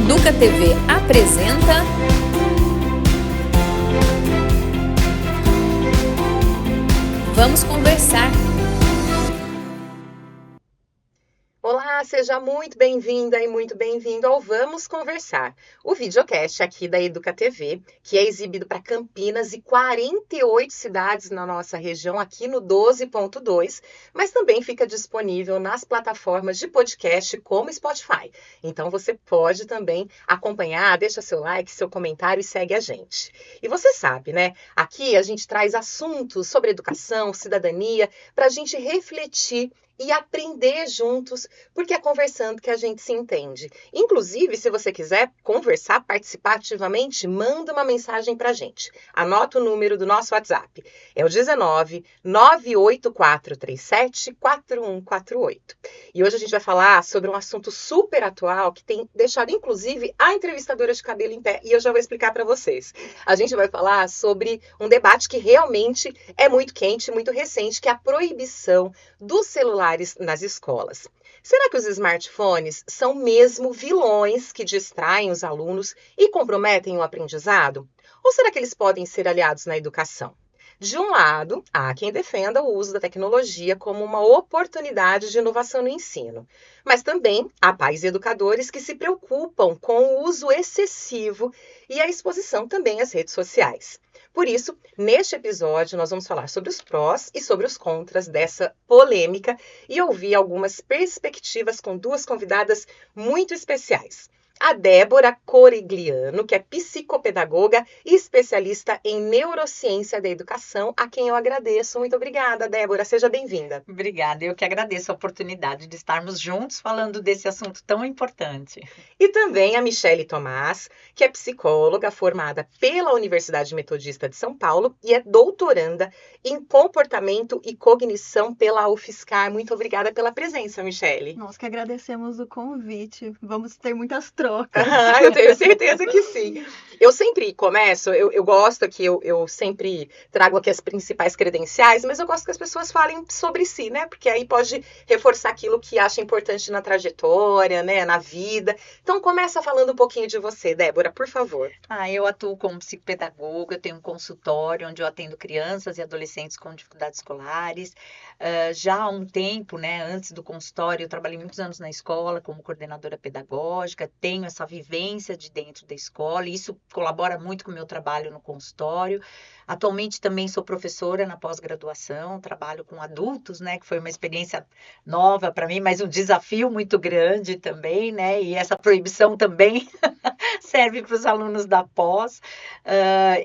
Educa TV apresenta Vamos Conversar. Olá, seja muito bem-vinda e muito bem-vindo ao Vamos Conversar, o videocast aqui da Educa TV, que é exibido para Campinas e 48 cidades na nossa região, aqui no 12.2, mas também fica disponível nas plataformas de podcast como Spotify. Então você pode também acompanhar, deixa seu like, seu comentário e segue a gente. E você sabe, né? Aqui a gente traz assuntos sobre educação, cidadania, para a gente refletir e aprender juntos, porque é conversando que a gente se entende. Inclusive, se você quiser conversar, participar ativamente, manda uma mensagem pra gente. Anota o número do nosso WhatsApp. É o 19 98437 4148. E hoje a gente vai falar sobre um assunto super atual que tem deixado, inclusive, a entrevistadora de cabelo em pé. E eu já vou explicar para vocês. A gente vai falar sobre um debate que realmente é muito quente, muito recente, que é a proibição dos celulares nas escolas. Será que os smartphones são mesmo vilões que distraem os alunos e comprometem o aprendizado? Ou será que eles podem ser aliados na educação? De um lado, há quem defenda o uso da tecnologia como uma oportunidade de inovação no ensino. Mas também há pais e educadores que se preocupam com o uso excessivo e a exposição também às redes sociais. Por isso, neste episódio, nós vamos falar sobre os prós e sobre os contras dessa polêmica e ouvir algumas perspectivas com duas convidadas muito especiais. A Débora Corigliano, que é psicopedagoga e especialista em neurociência da educação, a quem eu agradeço. Muito obrigada, Débora. Seja bem-vinda. Obrigada, eu que agradeço a oportunidade de estarmos juntos falando desse assunto tão importante. E também a Michele Tomás, que é psicóloga formada pela Universidade Metodista de São Paulo e é doutoranda em comportamento e cognição pela UFSCar. Muito obrigada pela presença, Michele. Nós que agradecemos o convite. Vamos ter muitas trocas. Eu tenho certeza que sim. Eu sempre começo, eu gosto que eu sempre trago aqui as principais credenciais, mas eu gosto que as pessoas falem sobre si, né? Porque aí pode reforçar aquilo que acha importante na trajetória, né? Na vida. Então começa falando um pouquinho de você, Débora, por favor. Eu atuo como psicopedagoga, eu tenho um consultório onde eu atendo crianças e adolescentes com dificuldades escolares. Já há um tempo, né, antes do consultório, eu trabalhei muitos anos na escola como coordenadora pedagógica, tenho essa vivência de dentro da escola, e isso colabora muito com o meu trabalho no consultório. Atualmente também sou professora na pós-graduação, trabalho com adultos, né, que foi uma experiência nova para mim, mas um desafio muito grande também, né, e essa proibição também serve para os alunos da pós.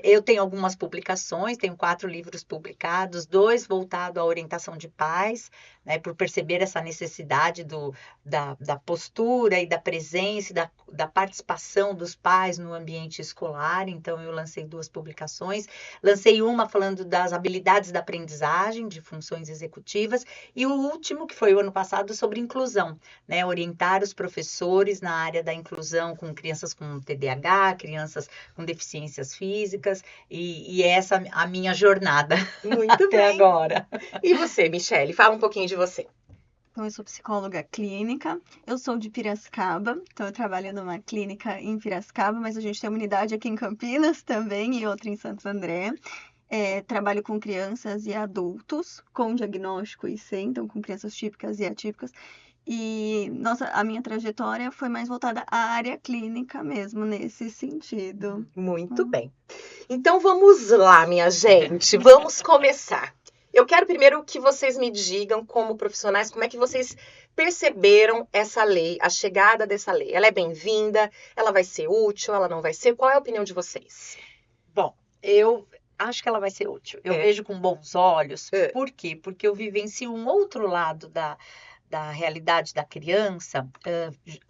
Eu tenho algumas publicações, tenho 4 livros publicados, 2 voltados à orientação de pais, né, por perceber essa necessidade da postura e da presença, da participação dos pais no ambiente escolar. Então, eu lancei 2 publicações. Lancei uma falando das habilidades da aprendizagem, de funções executivas, e o último, que foi o ano passado, sobre inclusão, né, orientar os professores na área da inclusão com crianças com TDAH, crianças com deficiências físicas, e essa a minha jornada Muito até bem. agora. E você, Michele, fala um pouquinho de você. Então, eu sou psicóloga clínica, eu sou de Piracicaba, então eu trabalho numa clínica em Piracicaba, mas a gente tem uma unidade aqui em Campinas também e outra em Santo André. Trabalho com crianças e adultos, com diagnóstico e sem, então com crianças típicas e atípicas. E, a minha trajetória foi mais voltada à área clínica mesmo, nesse sentido. Muito bem. Então vamos lá, minha gente, vamos começar. Eu quero primeiro que vocês me digam, como profissionais, como é que vocês perceberam essa lei, a chegada dessa lei. Ela é bem-vinda? Ela vai ser útil? Ela não vai ser? Qual é a opinião de vocês? Bom, eu acho que ela vai ser útil. Eu vejo com bons olhos. Por quê? Porque eu vivencio um outro lado da realidade da criança,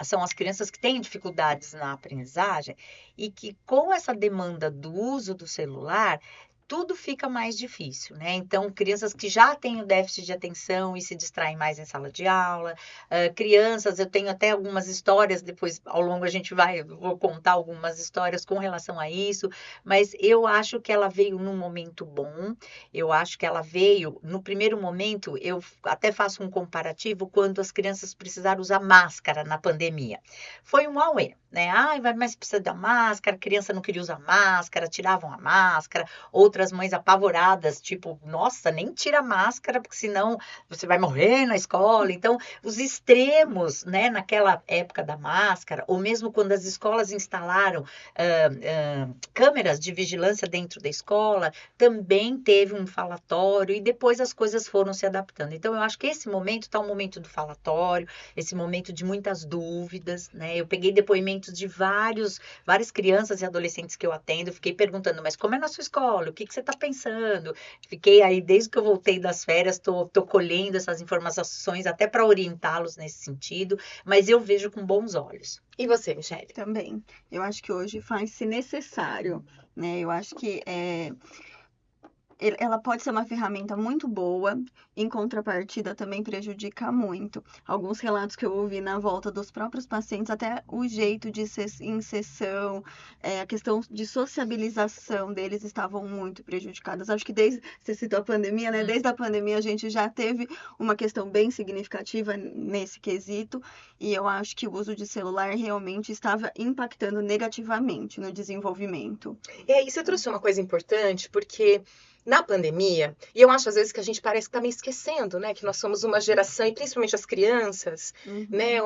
são as crianças que têm dificuldades na aprendizagem e que, com essa demanda do uso do celular, tudo fica mais difícil, né? Então, crianças que já têm o déficit de atenção e se distraem mais em sala de aula, crianças, eu tenho até algumas histórias, depois ao longo vou contar algumas histórias com relação a isso, mas eu acho que ela veio num momento bom, eu acho que ela veio, no primeiro momento, eu até faço um comparativo quando as crianças precisaram usar máscara na pandemia. Foi um auê. né? Mas precisa da máscara, a criança não queria usar máscara, tiravam a máscara, outras mães apavoradas, tipo, nossa, nem tira a máscara, porque senão você vai morrer na escola. Então, os extremos, né, naquela época da máscara, ou mesmo quando as escolas instalaram câmeras de vigilância dentro da escola, também teve um falatório, e depois as coisas foram se adaptando. Então, eu acho que esse momento está um momento do falatório, esse momento de muitas dúvidas, né? Eu peguei depoimentos de várias crianças e adolescentes que eu atendo, fiquei perguntando, mas como é na sua escola? O que você está pensando? Fiquei aí, desde que eu voltei das férias, tô colhendo essas informações até para orientá-los nesse sentido, mas eu vejo com bons olhos. E você, Michele? Também. Eu acho que hoje faz-se necessário, né? Eu acho que ela pode ser uma ferramenta muito boa, em contrapartida também prejudica muito. Alguns relatos que eu ouvi na volta dos próprios pacientes, até o jeito de ser em sessão, a questão de sociabilização deles estavam muito prejudicadas. Acho que você citou a pandemia, né? Desde a pandemia a gente já teve uma questão bem significativa nesse quesito, e eu acho que o uso de celular realmente estava impactando negativamente no desenvolvimento. E aí você trouxe uma coisa importante, porque na pandemia, e eu acho às vezes que a gente parece que tá meio esquecendo, né? Que nós somos uma geração, e principalmente as crianças, né?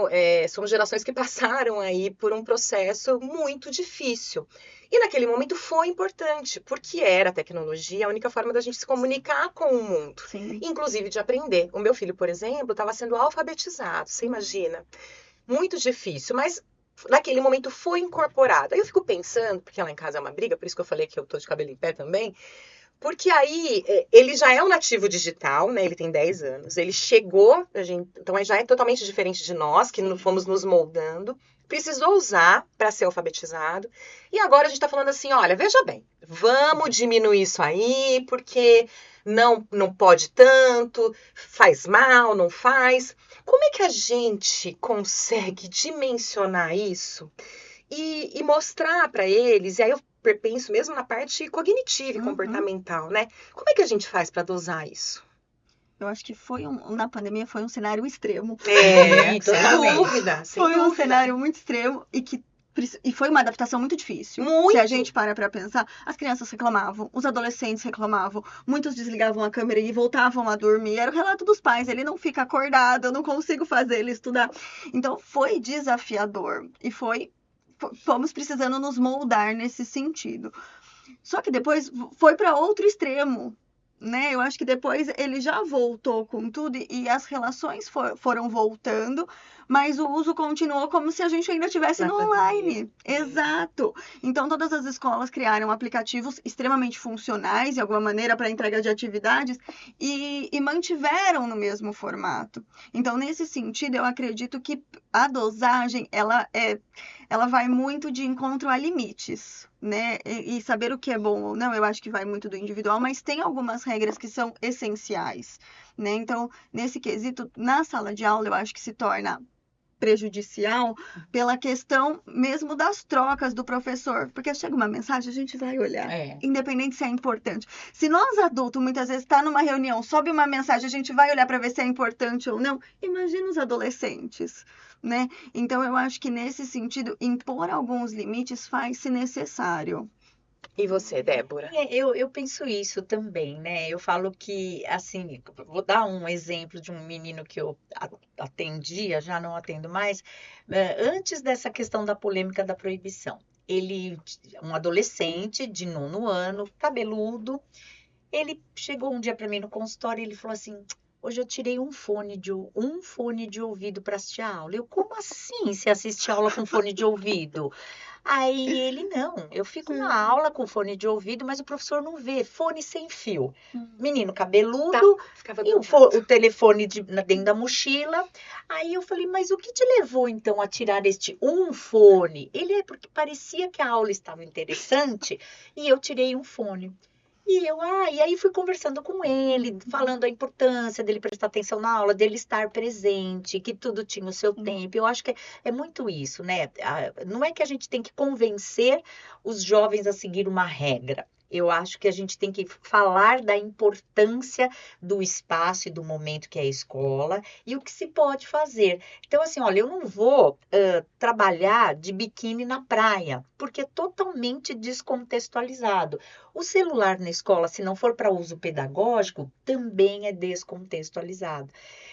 Somos gerações que passaram aí por um processo muito difícil. E naquele momento foi importante, porque era a tecnologia a única forma da gente se comunicar com o mundo. Sim. Inclusive de aprender. O meu filho, por exemplo, estava sendo alfabetizado, você imagina? Muito difícil, mas naquele momento foi incorporado. Aí eu fico pensando, porque lá em casa é uma briga, por isso que eu falei que eu tô de cabelo em pé também, porque aí ele já é um nativo digital, né? Ele tem 10 anos. Ele chegou, então já é totalmente diferente de nós, que fomos nos moldando. Precisou usar para ser alfabetizado. E agora a gente está falando assim, olha, veja bem, vamos diminuir isso aí, porque não pode tanto, faz mal, não faz. Como é que a gente consegue dimensionar isso e mostrar para eles? E aí eu penso mesmo na parte cognitiva e comportamental, né? Como é que a gente faz para dosar isso? Eu acho que na pandemia foi um cenário extremo. Sem dúvida. Foi um cenário muito extremo e foi uma adaptação muito difícil. Muito. Se a gente para pensar, as crianças reclamavam, os adolescentes reclamavam, muitos desligavam a câmera e voltavam a dormir. Era o relato dos pais, ele não fica acordado, eu não consigo fazer ele estudar. Então foi desafiador e fomos precisando nos moldar nesse sentido. Só que depois foi para outro extremo, né? Eu acho que depois ele já voltou com tudo e as relações foram voltando, mas o uso continuou como se a gente ainda estivesse no online. Exato. Então, todas as escolas criaram aplicativos extremamente funcionais, de alguma maneira, para entrega de atividades e mantiveram no mesmo formato. Então, nesse sentido, eu acredito que a dosagem, ela vai muito de encontro a limites, né? E saber o que é bom ou não, eu acho que vai muito do individual, mas tem algumas regras que são essenciais, né? Então, nesse quesito, na sala de aula, eu acho que se torna prejudicial pela questão mesmo das trocas do professor, porque chega uma mensagem, a gente vai olhar, independente se é importante. Se nós adultos, muitas vezes, está numa reunião, sobe uma mensagem, a gente vai olhar para ver se é importante ou não, imagina os adolescentes, né? Então, eu acho que nesse sentido, impor alguns limites faz-se necessário. E você, Débora? Eu penso isso também, né? Eu falo que, assim, vou dar um exemplo de um menino que eu atendia, já não atendo mais, antes dessa questão da polêmica da proibição. Ele, um adolescente de 9º ano, cabeludo, ele chegou um dia para mim no consultório e ele falou assim: hoje eu tirei um fone de ouvido para assistir a aula. Eu, como assim você assiste a aula com fone de ouvido? Aí ele, não, eu fico na aula com fone de ouvido, mas o professor não vê, fone sem fio. Menino cabeludo, e o telefone dentro da mochila. Aí eu falei, mas o que te levou então a tirar este fone? Ele porque parecia que a aula estava interessante e eu tirei um fone. E aí fui conversando com ele, falando a importância dele prestar atenção na aula, dele estar presente, que tudo tinha o seu tempo. Eu acho que é muito isso, né? Não é que a gente tem que convencer os jovens a seguir uma regra. Eu acho que a gente tem que falar da importância do espaço e do momento que é a escola e o que se pode fazer. Então, assim, olha, eu não vou trabalhar de biquíni na praia, porque é totalmente descontextualizado. O celular na escola, se não for para uso pedagógico, também é descontextualizado.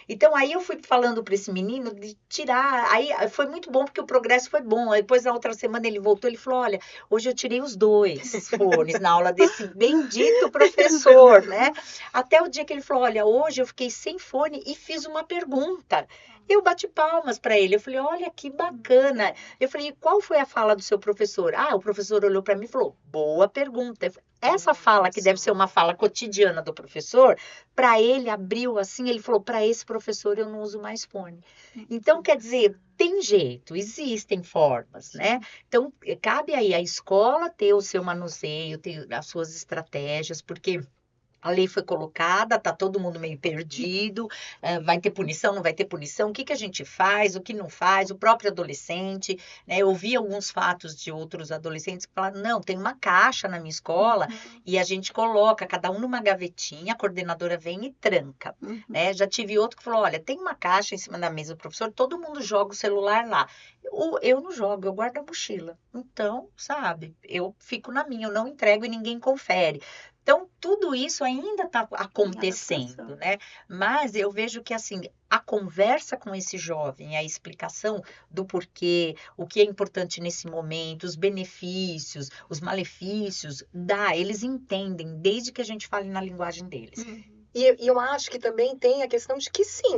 Então, aí eu fui falando para esse menino de tirar. Aí foi muito bom, porque o progresso foi bom. Aí, depois, na outra semana, ele voltou, ele falou: olha, hoje eu tirei os 2 fones na aula desse bendito professor, né? Até o dia que ele falou: olha, hoje eu fiquei sem fone e fiz uma pergunta. Eu bati palmas para ele. Eu falei: olha que bacana. Eu falei: qual foi a fala do seu professor? Ah, o professor olhou para mim e falou: boa pergunta. Essa fala, que deve ser uma fala cotidiana do professor, para ele abriu assim, ele falou: para esse professor eu não uso mais fone. Então, quer dizer, tem jeito, existem formas, né? Então, cabe aí a escola ter o seu manuseio, ter as suas estratégias, porque a lei foi colocada, tá todo mundo meio perdido, vai ter punição, não vai ter punição, o que que a gente faz, o que não faz, o próprio adolescente, né? Eu ouvi alguns fatos de outros adolescentes que falaram: não, tem uma caixa na minha escola e a gente coloca cada um numa gavetinha, a coordenadora vem e tranca, né? Já tive outro que falou: olha, tem uma caixa em cima da mesa do professor, todo mundo joga o celular lá. Eu não jogo, eu guardo a mochila. Então, sabe, eu fico na minha, eu não entrego e ninguém confere. Então, tudo isso ainda está acontecendo, né? Mas eu vejo que, assim, a conversa com esse jovem, a explicação do porquê, o que é importante nesse momento, os benefícios, os malefícios, eles entendem, desde que a gente fale na linguagem deles. E eu acho que também tem a questão de que sim,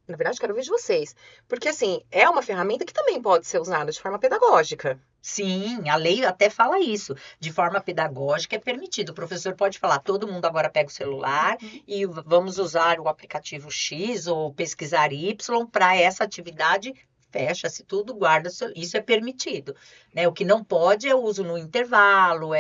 na verdade quero ver de vocês, porque assim, é uma ferramenta que também pode ser usada de forma pedagógica. Sim, a lei até fala isso. De forma pedagógica é permitido. O professor pode falar: todo mundo agora pega o celular e vamos usar o aplicativo X ou pesquisar Y para essa atividade. Fecha-se tudo, guarda, isso é permitido, né? O que não pode é o uso no intervalo,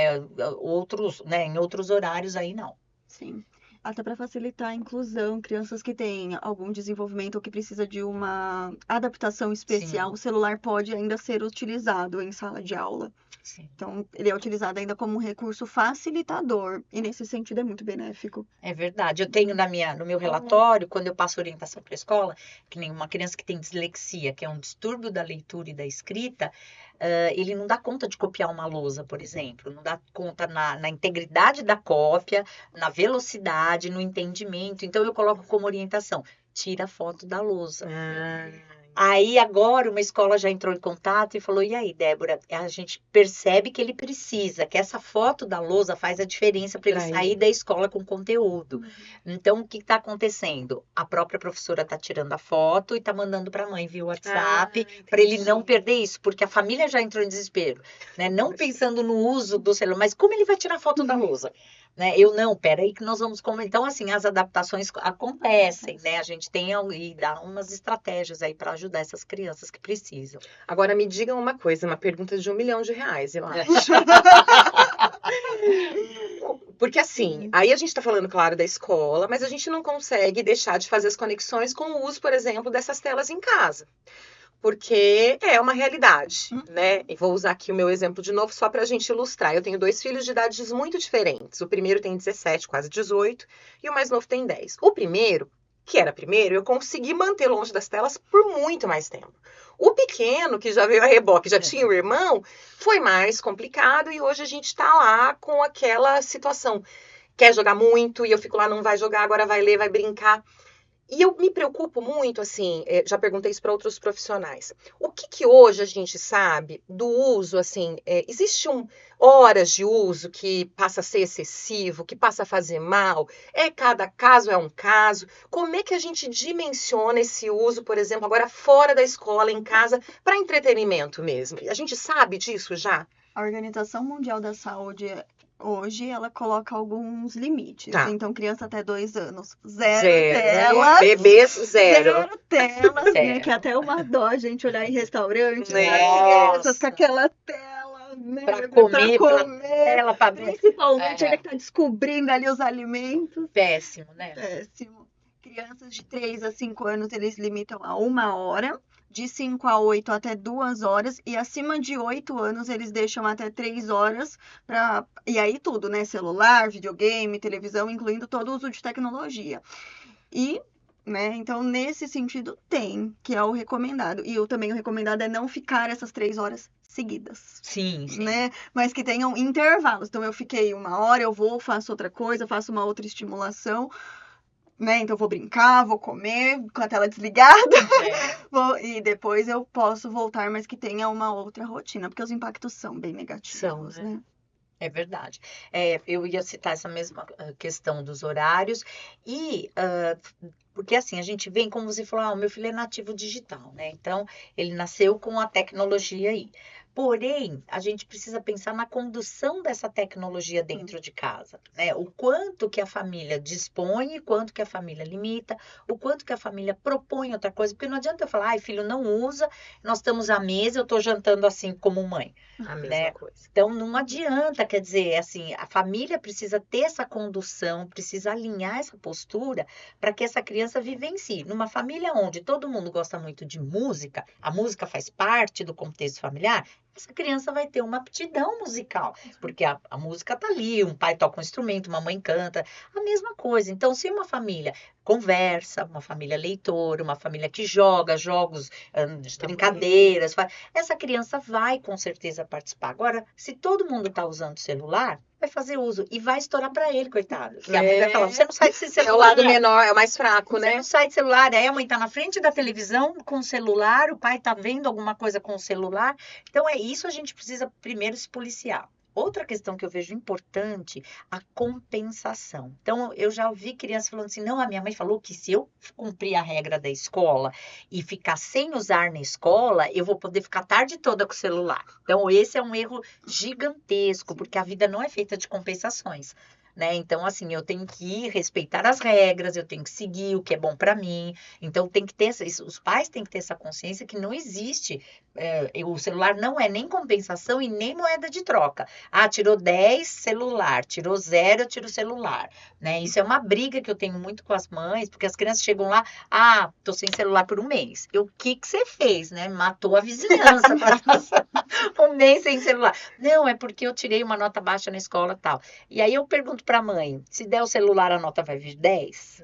outros, né? Em outros horários aí não. Sim. Até para facilitar a inclusão, crianças que têm algum desenvolvimento ou que precisa de uma adaptação especial, Sim. o celular pode ainda ser utilizado em sala de aula. Sim. Então, ele é utilizado ainda como um recurso facilitador, e nesse sentido é muito benéfico. É verdade. Eu tenho no meu relatório, quando eu passo orientação para a escola, que nem uma criança que tem dislexia, que é um distúrbio da leitura e da escrita, ele não dá conta de copiar uma lousa, por exemplo, não dá conta na integridade da cópia, na velocidade, no entendimento. Então, eu coloco como orientação: tira a foto da lousa. Aí, agora, uma escola já entrou em contato e falou: e aí, Débora, a gente percebe que ele precisa, que essa foto da lousa faz a diferença para ele sair da escola com conteúdo. Então, o que está acontecendo? A própria professora está tirando a foto e está mandando para a mãe via WhatsApp, para ele não perder isso, porque a família já entrou em desespero, né? Não pensando no uso do celular, mas como ele vai tirar foto da lousa? Né? Peraí que nós vamos comentar. Então, assim, as adaptações acontecem, né? A gente tem e dá umas estratégias aí para ajudar essas crianças que precisam. Agora me digam uma coisa, uma pergunta de R$1 milhão, eu acho. Porque assim, aí a gente tá falando, claro, da escola, mas a gente não consegue deixar de fazer as conexões com o uso, por exemplo, dessas telas em casa. Porque é uma realidade, né? E vou usar aqui o meu exemplo de novo só para a gente ilustrar. Eu tenho 2 filhos de idades muito diferentes. O primeiro tem 17, quase 18, e o mais novo tem 10. O primeiro, que era primeiro, eu consegui manter longe das telas por muito mais tempo. O pequeno, que já veio a reboque, já tinha o irmão, foi mais complicado e hoje a gente tá lá com aquela situação. Quer jogar muito e eu fico lá: não vai jogar, agora vai ler, vai brincar. E eu me preocupo muito, assim, já perguntei isso para outros profissionais. O que hoje a gente sabe do uso, assim, existe horas de uso que passa a ser excessivo, que passa a fazer mal? Cada caso é um caso. Como é que a gente dimensiona esse uso, por exemplo, agora fora da escola, em casa, para entretenimento mesmo? A gente sabe disso já? A Organização Mundial da Saúde, hoje, ela coloca alguns limites. Tá. Então, criança até 2 anos, zero telas. Bebês, zero. Zero telas, né? Zero. Que é até uma dó a gente olhar em restaurante, Nossa. crianças com aquela tela, né? Pra comer, Pra pra principalmente ele que tá descobrindo ali os alimentos. Péssimo, né? Péssimo. Crianças de 3 a 5 anos, eles limitam a 1 hora. de 5 a 8 até 2 horas, e acima de 8 anos eles deixam até 3 horas para. E aí tudo, né? Celular, videogame, televisão, incluindo todo o uso de tecnologia. E, né, então nesse sentido tem, que é o recomendado. E também o recomendado é não ficar essas 3 horas seguidas. Sim. Né? Mas que tenham intervalos. Então eu fiquei 1 hora, eu vou, faço outra coisa, faço uma outra estimulação. Né? Então eu vou brincar, vou comer com a tela desligada e depois eu posso voltar, mas que tenha uma outra rotina, porque os impactos são bem negativos, São, né? É verdade. Eu ia citar essa mesma questão dos horários porque assim, a gente vem, como você falou, o meu filho é nativo digital, né? Então, ele nasceu com a tecnologia aí. Porém, a gente precisa pensar na condução dessa tecnologia dentro de casa, né? O quanto que a família dispõe, quanto que a família limita, o quanto que a família propõe outra coisa, porque não adianta eu falar, ai, filho, não usa, nós estamos à mesa, eu estou jantando assim como mãe. A mesma Né? coisa. Então, não adianta, quer dizer, assim, a família precisa ter essa condução, precisa alinhar essa postura para que essa criança vivencie. Numa família onde todo mundo gosta muito de música, a música faz parte do contexto familiar, essa criança vai ter uma aptidão musical, porque a música tá ali, um pai toca um instrumento, uma mãe canta, a mesma coisa. Então, se uma família conversa, uma família leitora, uma família que joga jogos, brincadeiras, essa criança vai com certeza participar. Agora, se todo mundo está usando celular, vai fazer uso e vai estourar para ele, coitado. Porque a mãe vai falar, você não sai desse celular. É o lado menor, é o mais fraco, Você né? não sai de celular, aí a mãe tá na frente da televisão com o celular, o pai tá vendo alguma coisa com o celular. Então, é isso a gente precisa primeiro se policiar. Outra questão que eu vejo importante, a compensação. Então, eu já ouvi crianças falando assim, não, a minha mãe falou que se eu cumprir a regra da escola e ficar sem usar na escola, eu vou poder ficar a tarde toda com o celular. Então, esse é um erro gigantesco, porque a vida não é feita de compensações. Né? Então, assim, eu tenho que respeitar as regras, eu tenho que seguir o que é bom para mim. Então, tem que ter os pais têm que ter essa consciência que não existe. O celular não é nem compensação e nem moeda de troca. Ah, tirou 10, celular. Tirou 0, eu tiro o celular. Né? Isso é uma briga que eu tenho muito com as mães, porque as crianças chegam lá, tô sem celular por 1 mês. O que você fez, né? Matou a vizinhança para passar 1 mês sem celular. Não, é porque eu tirei uma nota baixa na escola e tal. E aí eu pergunto para a mãe, se der o celular, a nota vai vir 10?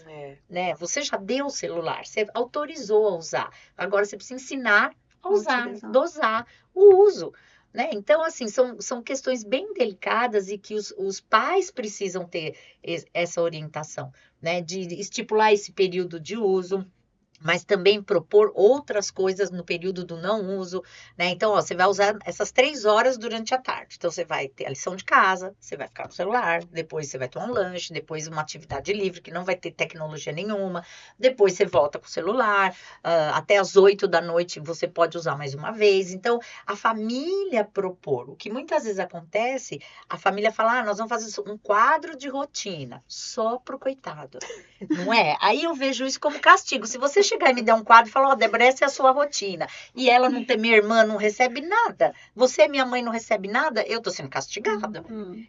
Né? Você já deu o celular, você autorizou a usar. Agora você precisa ensinar a usar, dosar o uso. Né? Então, assim, são questões bem delicadas e que os pais precisam ter essa orientação, né? De estipular esse período de uso, mas também propor outras coisas no período do não uso, né? Então, você vai usar essas 3 horas durante a tarde. Então, você vai ter a lição de casa, você vai ficar no celular, depois você vai tomar um lanche, depois uma atividade livre que não vai ter tecnologia nenhuma, depois você volta com o celular, até as 8 da noite você pode usar mais uma vez. Então, a família propor. O que muitas vezes acontece, a família fala, nós vamos fazer um quadro de rotina, só pro coitado. Não é? Aí eu vejo isso como castigo. Se você chegar e me der um quadro e falar, Débora, essa é a sua rotina, e ela não tem, minha irmã não recebe nada, você, minha mãe, não recebe nada, eu tô sendo castigada.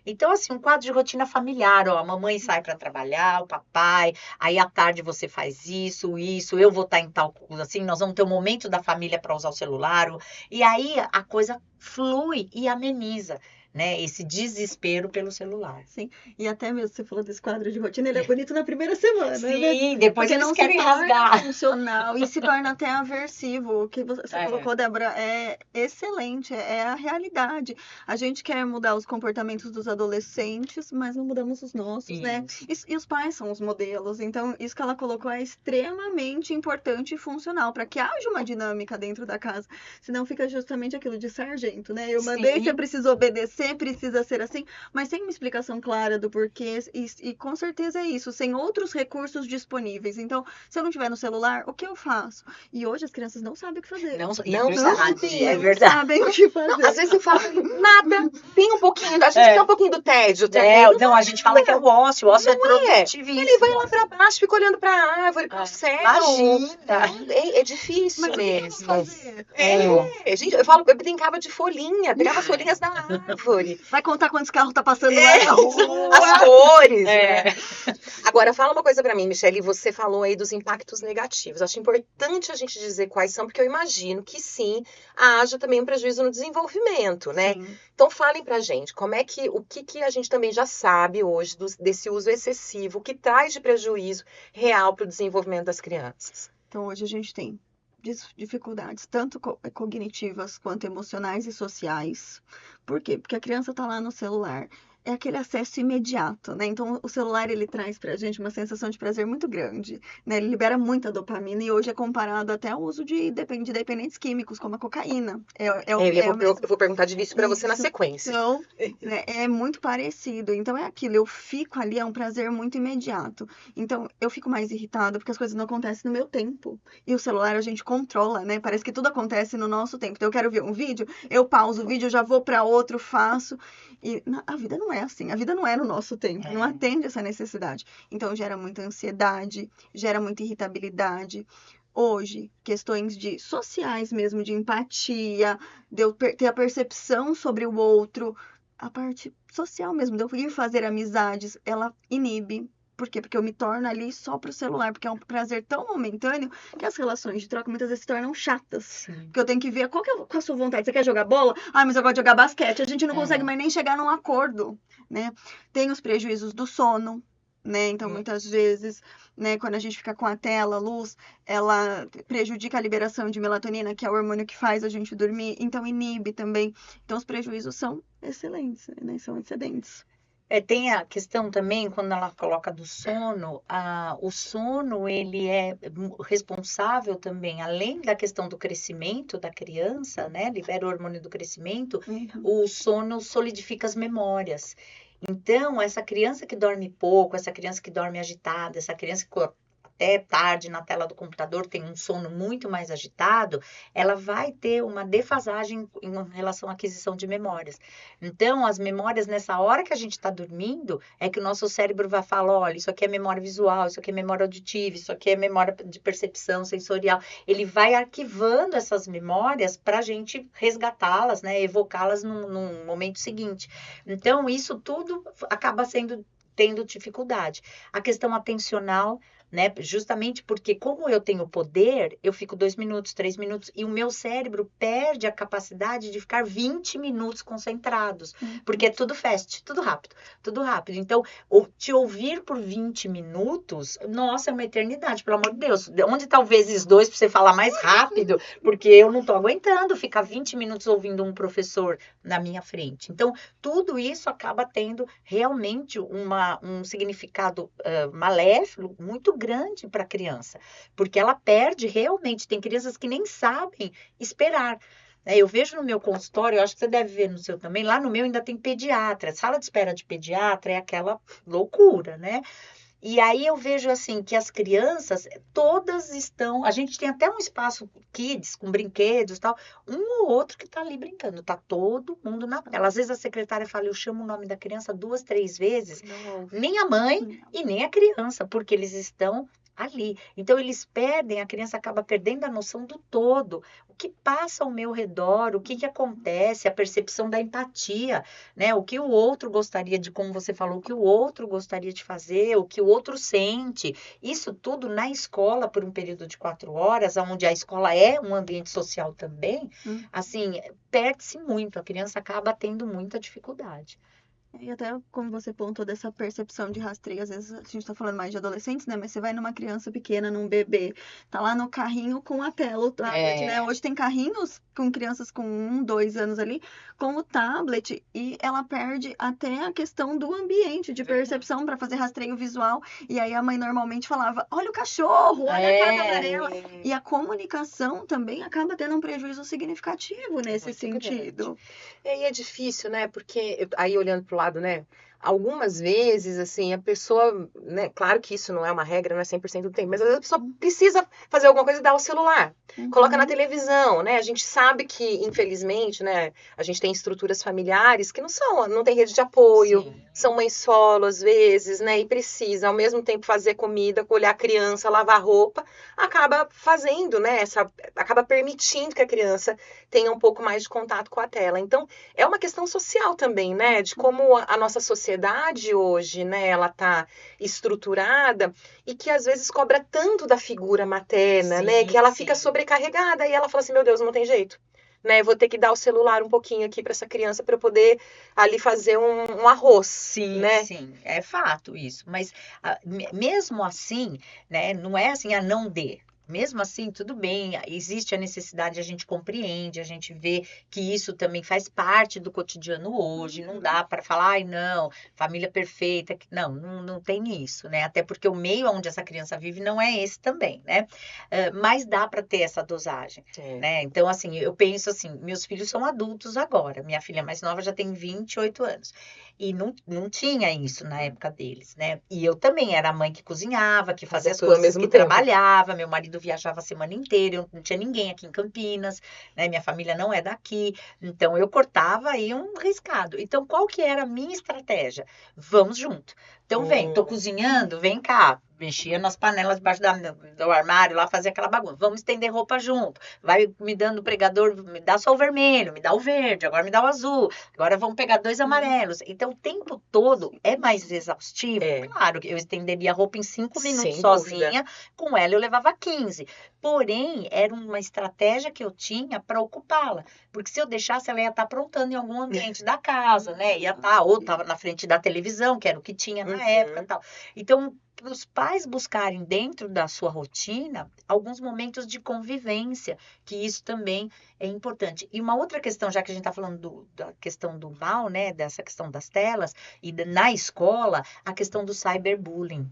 Então, assim, um quadro de rotina familiar, a mamãe sai para trabalhar, o papai, aí à tarde você faz isso, eu vou estar em tal coisa, assim, nós vamos ter um momento da família para usar o celular, e aí a coisa flui e ameniza. Né, esse desespero pelo celular. Sim, e até mesmo você falou desse quadro de rotina, ele é bonito na primeira semana, sim, né? Depois porque eles não querem se torna rasgar. funcional e se torna até aversivo. O que você colocou, Débora, é excelente, é a realidade. A gente quer mudar os comportamentos dos adolescentes, mas não mudamos os nossos, né? E os pais são os modelos, então isso que ela colocou é extremamente importante e funcional para que haja uma dinâmica dentro da casa, senão fica justamente aquilo de sargento, né? Eu mandei, você precisa obedecer, precisa ser assim, mas sem uma explicação clara do porquê, e com certeza é isso, sem outros recursos disponíveis. Então, se eu não tiver no celular, o que eu faço? E hoje as crianças não sabem o que fazer. Não sabem, é verdade. Sabem o que fazer. Não, às vezes eu falo, nada, tem um pouquinho, a gente tem um pouquinho do tédio também. Não, a gente fala que é o ócio é produtivíssimo. Ele vai lá pra baixo, fica olhando pra árvore, pro céu. Imagina. É difícil mas mesmo. fazer? Gente, eu brincava de folhinha, pegava folhinhas da árvore. árvore. Vai contar quantos carros tá passando lá na rua. As cores, né? É. Agora, fala uma coisa pra mim, Michele. Você falou aí dos impactos negativos. Acho importante a gente dizer quais são, porque eu imagino que sim, haja também um prejuízo no desenvolvimento, né? Sim. Então, falem pra gente, o que a gente também já sabe hoje desse uso excessivo, que traz de prejuízo real para o desenvolvimento das crianças. Então, hoje a gente tem dificuldades, tanto cognitivas quanto emocionais e sociais. Por quê? Porque a criança está lá no celular. É aquele acesso imediato, né? Então, o celular, ele traz pra gente uma sensação de prazer muito grande, né? Ele libera muita dopamina e hoje é comparado até ao uso de dependentes químicos, como a cocaína. Eu vou perguntar de início para você na Isso. sequência. Então, né, é muito parecido. Então, é aquilo, eu fico ali, é um prazer muito imediato. Então, eu fico mais irritada porque as coisas não acontecem no meu tempo. E o celular a gente controla, né? Parece que tudo acontece no nosso tempo. Então, eu quero ver um vídeo, eu pauso o vídeo, eu já vou para outro, faço. E a vida não é assim, a vida não é no nosso tempo, não atende essa necessidade. Então, gera muita ansiedade, gera muita irritabilidade. Hoje, questões sociais mesmo, de empatia, de eu ter a percepção sobre o outro, a parte social mesmo, de eu ir fazer amizades, ela inibe. Por quê? Porque eu me torno ali só pro celular, porque é um prazer tão momentâneo que as relações de troca muitas vezes se tornam chatas. Sim. Porque eu tenho que ver qual é a sua vontade. Você quer jogar bola? Ah, mas eu gosto de jogar basquete. A gente não consegue mais nem chegar num acordo, né? Tem os prejuízos do sono, né? Então, muitas vezes, né, quando a gente fica com a tela, a luz, ela prejudica a liberação de melatonina, que é o hormônio que faz a gente dormir, então inibe também. Então, os prejuízos são excelentes, né? São excedentes. Tem a questão também, quando ela coloca do sono, o sono, ele é responsável também, além da questão do crescimento da criança, né? Libera o hormônio do crescimento, o sono solidifica as memórias. Então, essa criança que dorme pouco, essa criança que dorme agitada, essa criança que até tarde na tela do computador tem um sono muito mais agitado, ela vai ter uma defasagem em relação à aquisição de memórias. Então, as memórias, nessa hora que a gente está dormindo, é que o nosso cérebro vai falar, olha, isso aqui é memória visual, isso aqui é memória auditiva, isso aqui é memória de percepção sensorial. Ele vai arquivando essas memórias para a gente resgatá-las, né, evocá-las num momento seguinte. Então, isso tudo acaba tendo dificuldade. A questão atencional, né? Justamente porque, como eu tenho poder, eu fico 2 minutos, 3 minutos, e o meu cérebro perde a capacidade de ficar 20 minutos concentrados, porque é tudo fast, tudo rápido, tudo rápido. Então, te ouvir por 20 minutos, nossa, é uma eternidade, pelo amor de Deus. Onde tá o vezes 2 para você falar mais rápido? Porque eu não tô aguentando ficar 20 minutos ouvindo um professor na minha frente. Então, tudo isso acaba tendo realmente um significado maléfico muito grande para a criança, porque ela perde realmente. Tem crianças que nem sabem esperar. Eu vejo no meu consultório, eu acho que você deve ver no seu também, lá no meu ainda tem pediatra. A sala de espera de pediatra é aquela loucura, né? E aí eu vejo assim que as crianças todas estão, a gente tem até um espaço kids com brinquedos e tal, um ou outro que tá ali brincando, tá todo mundo na tela. Às vezes a secretária fala, eu chamo o nome da criança 2, 3 vezes, nem a mãe e nem a criança, porque eles estão ali. Então eles perdem, a criança acaba perdendo a noção do todo, o que passa ao meu redor, o que acontece, a percepção da empatia, né? O que o outro gostaria de, como você falou, o que o outro gostaria de fazer, o que o outro sente. Isso tudo na escola por um período de 4 horas, onde a escola é um ambiente social também, assim, perde-se muito, a criança acaba tendo muita dificuldade. E até como você pontuou dessa percepção de rastreio, às vezes a gente tá falando mais de adolescentes, né? Mas você vai numa criança pequena, num bebê, tá lá no carrinho com a tela, o tablet, né? Hoje tem carrinhos com crianças com 1, 2 anos ali, com o tablet, e ela perde até a questão do ambiente, de percepção para fazer rastreio visual. E aí a mãe normalmente falava, olha o cachorro, olha a casa amarela. E a comunicação também acaba tendo um prejuízo significativo nesse sentido. E aí é difícil, né? Porque, aí olhando pro lado, né? algumas vezes, assim, a pessoa, né, claro que isso não é uma regra, não é 100% do tempo, mas às vezes a pessoa precisa fazer alguma coisa e dá o celular, coloca na televisão, né? A gente sabe que, infelizmente, né, a gente tem estruturas familiares que não tem rede de apoio, Sim. são mães solo às vezes, né, e precisa ao mesmo tempo fazer comida, colher a criança, lavar roupa, acaba fazendo, né, acaba permitindo que a criança tenha um pouco mais de contato com a tela. Então, é uma questão social também, né, de como a nossa sociedade hoje, né, ela tá estruturada e que às vezes cobra tanto da figura materna, né, Sim, que ela fica sim. sobrecarregada e ela fala assim, meu Deus, não tem jeito. Né, eu vou ter que dar o celular um pouquinho aqui para essa criança para eu poder ali fazer um arroz, Sim, né? sim, é fato isso. Mas mesmo assim, né, não é assim, não dê. Mesmo assim, tudo bem, existe a necessidade, a gente compreende, a gente vê que isso também faz parte do cotidiano hoje. Não dá para falar, ai, não, família perfeita. Não tem isso, né? Até porque o meio onde essa criança vive não é esse também, né? Mas dá para ter essa dosagem. Né? Então, assim, eu penso assim, meus filhos são adultos agora, minha filha mais nova já tem 28 anos, e não tinha isso na época deles, né? E eu também era a mãe que cozinhava, que fazia as tudo ao coisas, mesmo que tempo. trabalhava, meu marido viajava a semana inteira, eu não tinha ninguém aqui em Campinas, né? Minha família não é daqui, então eu cortava aí um riscado. Então, qual que era a minha estratégia? Vamos junto. Então, vem, tô cozinhando, vem cá. Mexia nas panelas debaixo do armário, lá fazia aquela bagunça. Vamos estender roupa junto. Vai me dando o pregador, me dá só o vermelho, me dá o verde, agora me dá o azul. Agora vamos pegar 2 amarelos. Então, o tempo todo é mais exaustivo. Claro, eu estenderia a roupa em 5 minutos Sem sozinha. dúvida. Com ela, eu levava 15. Porém, era uma estratégia que eu tinha para ocupá-la. Porque se eu deixasse, ela ia estar aprontando em algum ambiente da casa, né? Ia estar, ou estava na frente da televisão, que era o que tinha na época e tal. Então, para os pais buscarem dentro da sua rotina alguns momentos de convivência, que isso também é importante. E uma outra questão, já que a gente está falando da questão do mal, né, dessa questão das telas, e na escola, a questão do cyberbullying.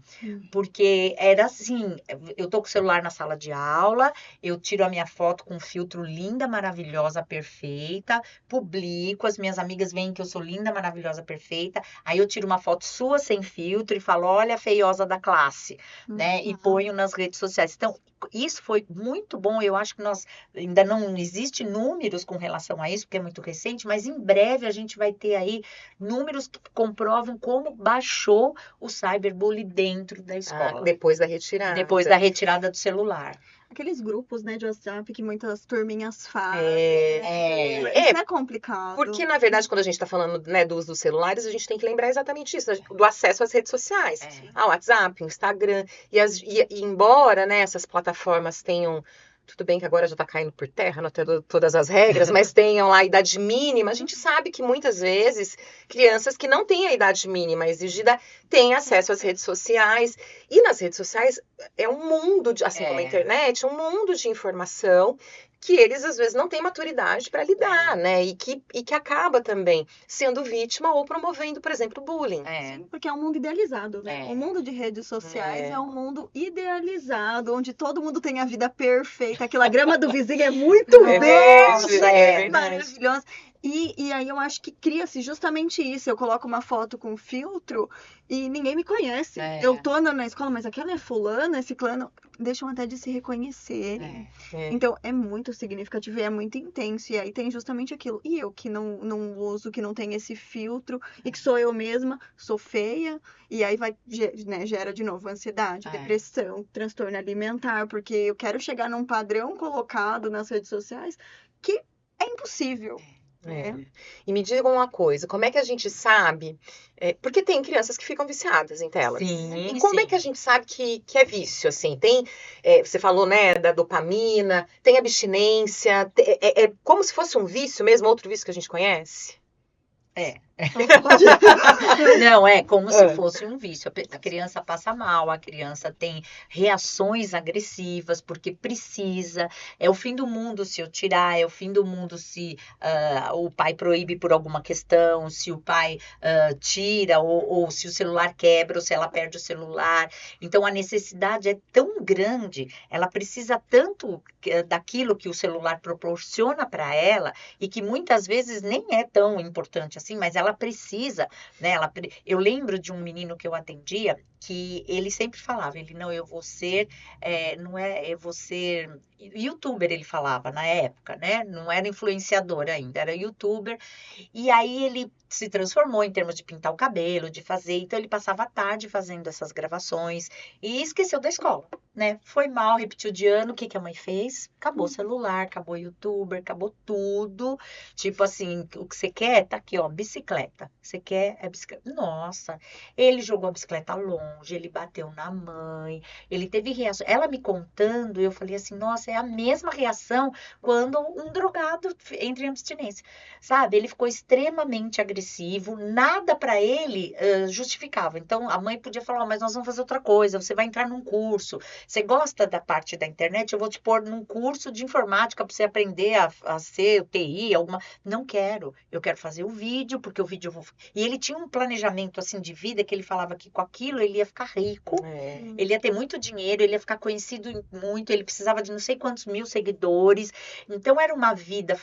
Porque era assim, eu tô com o celular na sala de aula, eu tiro a minha foto com um filtro linda, maravilhosa, perfeita, publico, as minhas amigas veem que eu sou linda, maravilhosa, perfeita, aí eu tiro uma foto sua sem filtro e falo, olha a feiosa da classe, né? E ponho nas redes sociais. Então, isso foi muito bom. Eu acho que nós ainda não existe números com relação a isso, porque é muito recente, mas em breve a gente vai ter aí números que comprovam como baixou o cyberbullying dentro da escola. Depois da retirada. Depois da retirada do celular. Aqueles grupos, né, de WhatsApp que muitas turminhas fazem. Isso é complicado. Porque, na verdade, quando a gente está falando, né, do uso dos celulares, a gente tem que lembrar exatamente isso, do acesso às redes sociais. Ao WhatsApp, Instagram. E embora, né, essas plataformas tenham... Tudo bem que agora já está caindo por terra, não tem todas as regras, mas tenham lá a idade mínima. A gente sabe que muitas vezes crianças que não têm a idade mínima exigida têm acesso às redes sociais. E nas redes sociais é um mundo, assim como a internet, um mundo de informação que eles às vezes não têm maturidade para lidar, né? E que acaba também sendo vítima ou promovendo, por exemplo, bullying. Sim, porque é um mundo idealizado, né? O mundo de redes sociais é um mundo idealizado, onde todo mundo tem a vida perfeita, aquela grama do vizinho é muito verde, maravilhosa. E aí eu acho que cria-se justamente isso. Eu coloco uma foto com filtro e ninguém me conhece. Eu tô andando na escola, mas aquela é fulana, esse clã, deixam até de se reconhecer. Então é muito significativo e é muito intenso. E aí tem justamente aquilo. E eu que não uso, que não tenho esse filtro, e que sou eu mesma, sou feia, e aí vai, né, gera de novo ansiedade, depressão, transtorno alimentar, porque eu quero chegar num padrão colocado nas redes sociais que é impossível. E me digam uma coisa, como é que a gente sabe? Porque tem crianças que ficam viciadas em telas. Sim, e como é que a gente sabe que é vício? Assim, tem, você falou, né, da dopamina, tem abstinência, é como se fosse um vício mesmo, outro vício que a gente conhece? Não, é como se fosse um vício. A criança passa mal, a criança tem reações agressivas porque precisa. É o fim do mundo se eu tirar, é o fim do mundo se o pai proíbe por alguma questão, se o pai tira, ou se o celular quebra, ou se ela perde o celular. Então, a necessidade é tão grande, ela precisa tanto daquilo que o celular proporciona para ela, e que muitas vezes nem é tão importante assim, mas ela ela precisa, né? Eu lembro de um menino que eu atendia que ele sempre falava, ele não, eu vou ser, não é, eu vou ser youtuber, ele falava na época, né? Não era influenciador ainda, era youtuber. E aí ele se transformou em termos de pintar o cabelo, de fazer. Então ele passava a tarde fazendo essas gravações e esqueceu da escola, né? Foi mal, repetiu de ano. O que que a mãe fez? Acabou o celular, acabou o youtuber, acabou tudo. Tipo assim, o que você quer? Tá aqui, ó, bicicleta. Você quer é bicicleta. Nossa, ele jogou a bicicleta longe, ele bateu na mãe, ele teve reação. Ela me contando, eu falei assim, nossa, é a mesma reação quando um drogado entra em abstinência. Sabe? Ele ficou extremamente agressivo, nada para ele justificava. Então a mãe podia falar, mas nós vamos fazer outra coisa, você vai entrar num curso. Você gosta da parte da internet? Eu vou te pôr num curso de informática para você aprender a ser TI, alguma. Não quero. Eu quero fazer o vídeo, porque o vídeo eu vou. E ele tinha um planejamento assim de vida que ele falava que com aquilo ele ia ficar rico, ele ia ter muito dinheiro, ele ia ficar conhecido muito, ele precisava de não sei quantos mil seguidores. Então era uma vida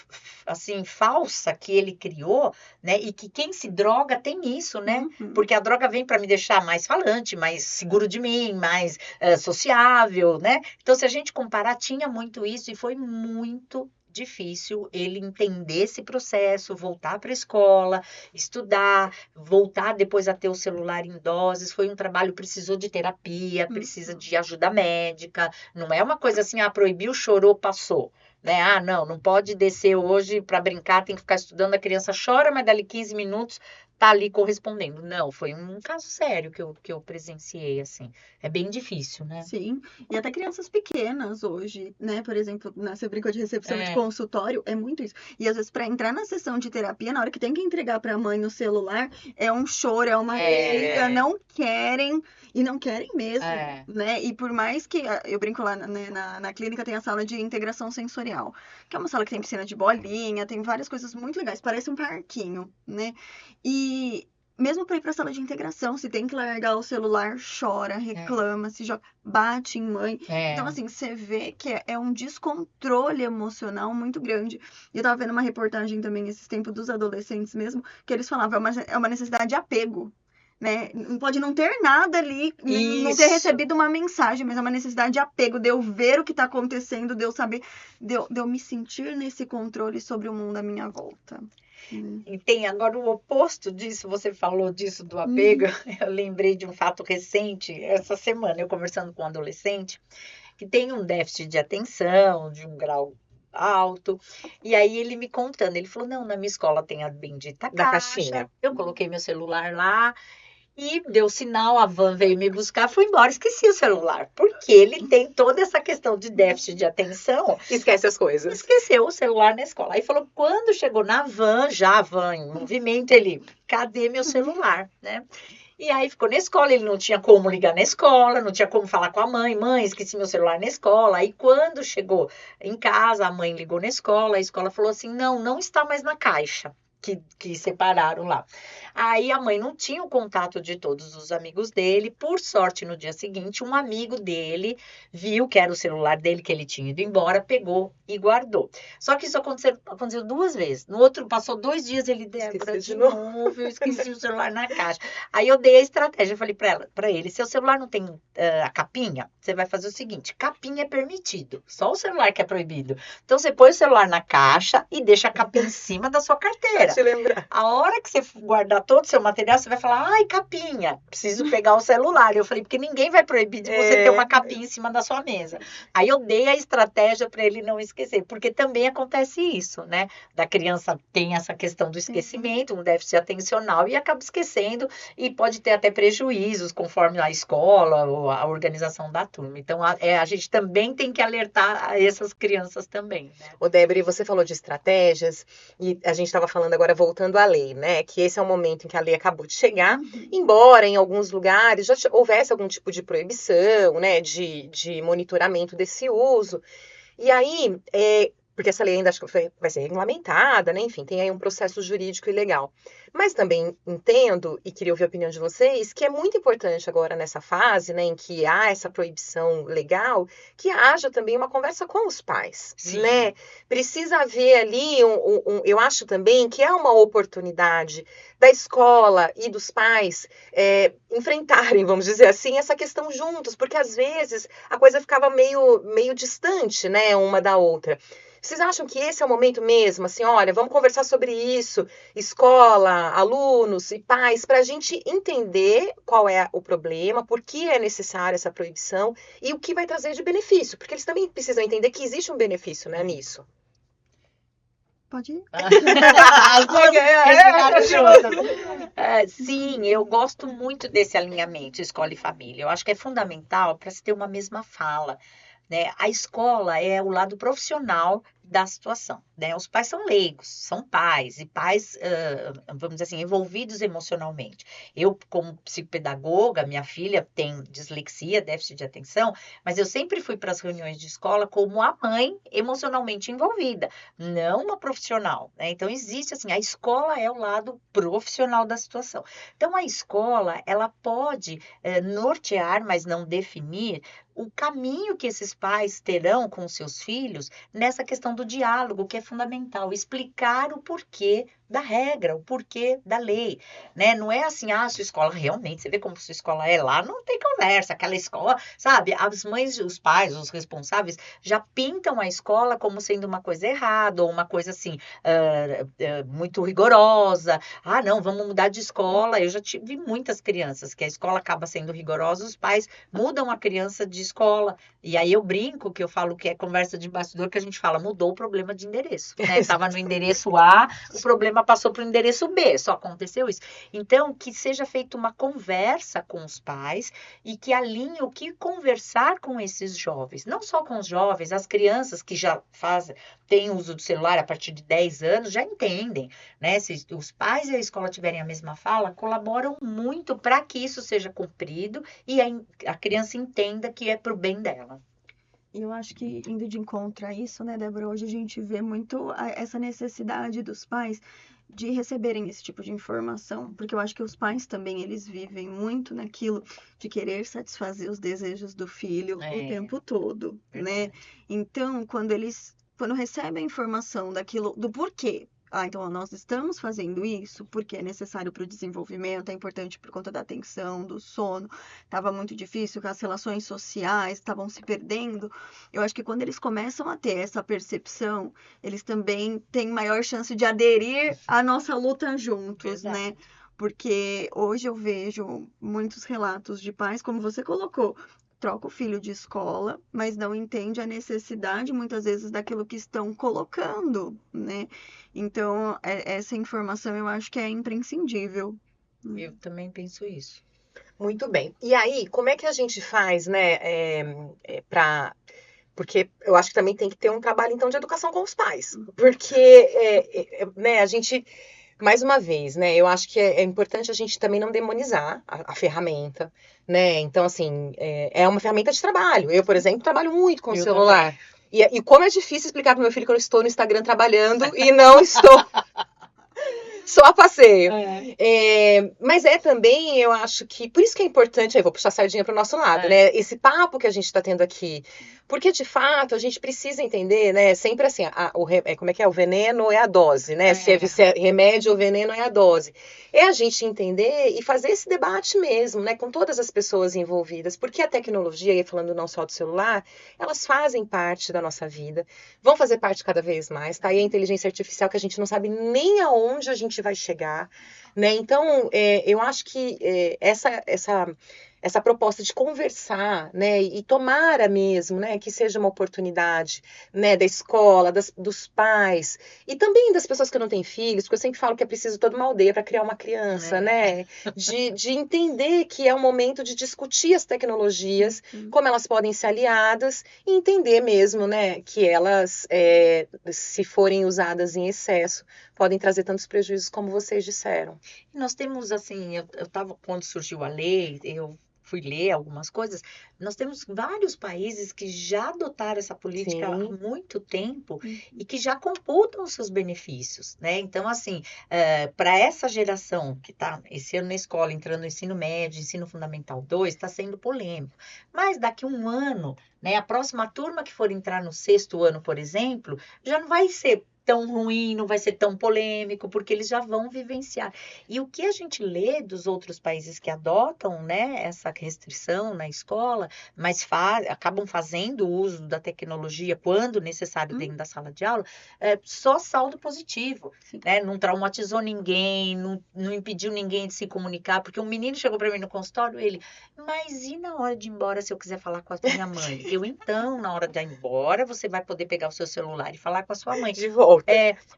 assim falsa que ele criou, né? E que quem se droga tem isso, né? Porque a droga vem para me deixar mais falante, mais seguro de mim, mais sociável, né? Então, se a gente comparar, tinha muito isso e foi muito difícil ele entender esse processo, voltar para a escola, estudar, voltar depois a ter o celular em doses. Foi um trabalho, precisou de terapia, precisa de ajuda médica. Não é uma coisa assim, proibiu, chorou, passou. Né? Não pode descer hoje para brincar, tem que ficar estudando, a criança chora, mas dali 15 minutos tá ali correspondendo. Não, foi um caso sério que eu presenciei, assim. É bem difícil, né? Sim, e até crianças pequenas hoje, né? Por exemplo, você brincou de recepção de consultório, é muito isso. E às vezes para entrar na sessão de terapia, na hora que tem que entregar para a mãe o celular, é um choro, é uma briga, não querem, e não querem mesmo, né? E por mais que, eu brinco lá, né, na clínica tem a sala de integração sensorial, que é uma sala que tem piscina de bolinha, tem várias coisas muito legais, parece um parquinho, né? E mesmo para ir para a sala de integração, se tem que largar o celular, chora, reclama, se joga, bate em mãe. Então, assim, você vê que é um descontrole emocional muito grande. E eu tava vendo uma reportagem também esses tempos dos adolescentes mesmo, que eles falavam, é uma necessidade de apego. Né? Pode não ter nada ali, não ter recebido uma mensagem, mas é uma necessidade de apego, de eu ver o que está acontecendo, de eu saber, de eu me sentir nesse controle sobre o mundo à minha volta. E tem agora o oposto disso, você falou disso do apego, eu lembrei de um fato recente, essa semana, eu conversando com um adolescente, que tem um déficit de atenção, de um grau alto, e aí ele me contando, ele falou, não, na minha escola tem a bendita caixinha, eu coloquei meu celular lá, e deu sinal, a van veio me buscar, fui embora, esqueci o celular. Porque ele tem toda essa questão de déficit de atenção. Esquece as coisas. Esqueceu o celular na escola. Aí falou, quando chegou na van, já a van em movimento, ele, cadê meu celular, né? E aí ficou na escola, ele não tinha como ligar na escola, não tinha como falar com a mãe, esqueci meu celular na escola. Aí quando chegou em casa, a mãe ligou na escola, a escola falou assim, não está mais na caixa. Que separaram lá. Aí a mãe não tinha o contato de todos os amigos dele. Por sorte, no dia seguinte, um amigo dele viu que era o celular dele, que ele tinha ido embora, pegou e guardou. Só que isso aconteceu 2 vezes. No outro, passou 2 dias, ele Débora, de novo, eu esqueci o celular na caixa. Aí eu dei a estratégia, eu falei para ele, seu celular não tem a capinha, você vai fazer o seguinte, capinha é permitido, só o celular que é proibido. Então você põe o celular na caixa e deixa a capinha em cima da sua carteira. Te lembrar. A hora que você guardar todo o seu material, você vai falar, ai, capinha, preciso pegar o celular. Eu falei, porque ninguém vai proibir de você ter uma capinha em cima da sua mesa. Aí eu dei a estratégia para ele não esquecer, porque também acontece isso, né? Da criança tem essa questão do esquecimento, um déficit atencional e acaba esquecendo e pode ter até prejuízos conforme a escola ou a organização da turma. Então, a gente também tem que alertar a essas crianças também, né? Ô, Débora, você falou de estratégias e a gente estava falando agora voltando à lei, né? Que esse é o momento em que a lei acabou de chegar, embora em alguns lugares já houvesse algum tipo de proibição, né? De monitoramento desse uso. E aí, porque essa lei ainda acho que vai ser regulamentada, né? Enfim, tem aí um processo jurídico e legal. Mas também entendo, e queria ouvir a opinião de vocês, que é muito importante agora nessa fase, né, em que há essa proibição legal, que haja também uma conversa com os pais, Sim. né? Precisa haver ali, eu acho também que é uma oportunidade da escola e dos pais enfrentarem, vamos dizer assim, essa questão juntos, porque às vezes a coisa ficava meio distante, né, uma da outra. Vocês acham que esse é o momento mesmo, assim, olha, vamos conversar sobre isso, escola, alunos e pais, para a gente entender qual é o problema, por que é necessária essa proibição e o que vai trazer de benefício, porque eles também precisam entender que existe um benefício, né, nisso. Pode ir? As duas respiraram juntas. Sim, eu gosto muito desse alinhamento escola e família. Eu acho que é fundamental para se ter uma mesma fala, né? A escola é o lado profissional da situação, né? Os pais são leigos, são pais, e pais, vamos dizer assim, envolvidos emocionalmente. Eu, como psicopedagoga, minha filha tem dislexia, déficit de atenção, mas eu sempre fui para as reuniões de escola como a mãe emocionalmente envolvida, não uma profissional, né? Então, existe assim, a escola é o lado profissional da situação. Então, a escola, ela pode nortear, mas não definir, o caminho que esses pais terão com seus filhos nessa questão do diálogo, que é fundamental, explicar o porquê da regra, o porquê da lei, né? Não é assim, sua escola realmente, você vê como sua escola é lá, não tem conversa, aquela escola, sabe? As mães, os pais, os responsáveis já pintam a escola como sendo uma coisa errada, ou uma coisa assim, muito rigorosa. Não, vamos mudar de escola. Eu já tive muitas crianças que a escola acaba sendo rigorosa, os pais mudam a criança de escola. E aí eu brinco que eu falo que é conversa de bastidor, que a gente fala, mudou o problema de endereço, né? Estava no endereço A, o problema passou para o endereço B, só aconteceu isso. Então, que seja feita uma conversa com os pais e que alinhe o que conversar com esses jovens. Não só com os jovens, as crianças que já têm uso do celular a partir de 10 anos, já entendem, né? Se os pais e a escola tiverem a mesma fala, colaboram muito para que isso seja cumprido e a criança entenda que é para o bem dela. E eu acho que, indo de encontro a isso, né, Débora, hoje a gente vê muito essa necessidade dos pais de receberem esse tipo de informação, porque eu acho que os pais também, eles vivem muito naquilo de querer satisfazer os desejos do filho o tempo todo, né? Então, quando recebem a informação daquilo, do porquê, então nós estamos fazendo isso porque é necessário para o desenvolvimento, é importante por conta da atenção, do sono, estava muito difícil, que as relações sociais estavam se perdendo. Eu acho que quando eles começam a ter essa percepção, eles também têm maior chance de aderir à nossa luta juntos, né? Porque hoje eu vejo muitos relatos de pais, como você colocou, troca o filho de escola, mas não entende a necessidade, muitas vezes, daquilo que estão colocando, né? Então, essa informação eu acho que é imprescindível. Eu também penso isso. Muito bem. E aí, como é que a gente faz, né, porque eu acho que também tem que ter um trabalho, então, de educação com os pais. Porque, né, a gente, mais uma vez, né, eu acho que é importante a gente também não demonizar a ferramenta, né? Então, assim, é uma ferramenta de trabalho. Eu, por exemplo, trabalho muito com o celular. E como é difícil explicar para meu filho que eu estou no Instagram trabalhando e não estou só a passeio. Mas também, eu acho que, por isso que é importante, aí vou puxar a sardinha para o nosso lado, né? Esse papo que a gente está tendo aqui. Porque, de fato, a gente precisa entender, né? Sempre assim, como é que é? O veneno é a dose, né? Se é remédio ou veneno é a dose. É a gente entender e fazer esse debate mesmo, né? Com todas as pessoas envolvidas. Porque a tecnologia, e falando não só do celular, elas fazem parte da nossa vida. Vão fazer parte cada vez mais, tá? E a inteligência artificial que a gente não sabe nem aonde a gente vai chegar, né? Então, eu acho que essa proposta de conversar, né, e tomara mesmo, né, que seja uma oportunidade, né, da escola, dos pais, e também das pessoas que não têm filhos, porque eu sempre falo que é preciso toda uma aldeia para criar uma criança, né, de entender que é o momento de discutir as tecnologias, como elas podem ser aliadas, e entender mesmo, né, que elas, se forem usadas em excesso, podem trazer tantos prejuízos como vocês disseram. Nós temos, assim, quando surgiu a lei, eu fui ler algumas coisas, nós temos vários países que já adotaram essa política há Sim. muito tempo e que já computam os seus benefícios, né? Então, assim, para essa geração que está esse ano na escola, entrando no ensino médio, ensino fundamental 2, está sendo polêmico. Mas daqui a um ano, né, a próxima turma que for entrar no 6º ano, por exemplo, já não vai ser tão ruim, não vai ser tão polêmico, porque eles já vão vivenciar. E o que a gente lê dos outros países que adotam, né, essa restrição na escola, mas acabam fazendo uso da tecnologia quando necessário dentro da sala de aula, só saldo positivo, né? Não traumatizou ninguém, não impediu ninguém de se comunicar, porque um menino chegou para mim no consultório, mas e na hora de ir embora, se eu quiser falar com a minha mãe? Então, na hora de ir embora, você vai poder pegar o seu celular e falar com a sua mãe. De volta.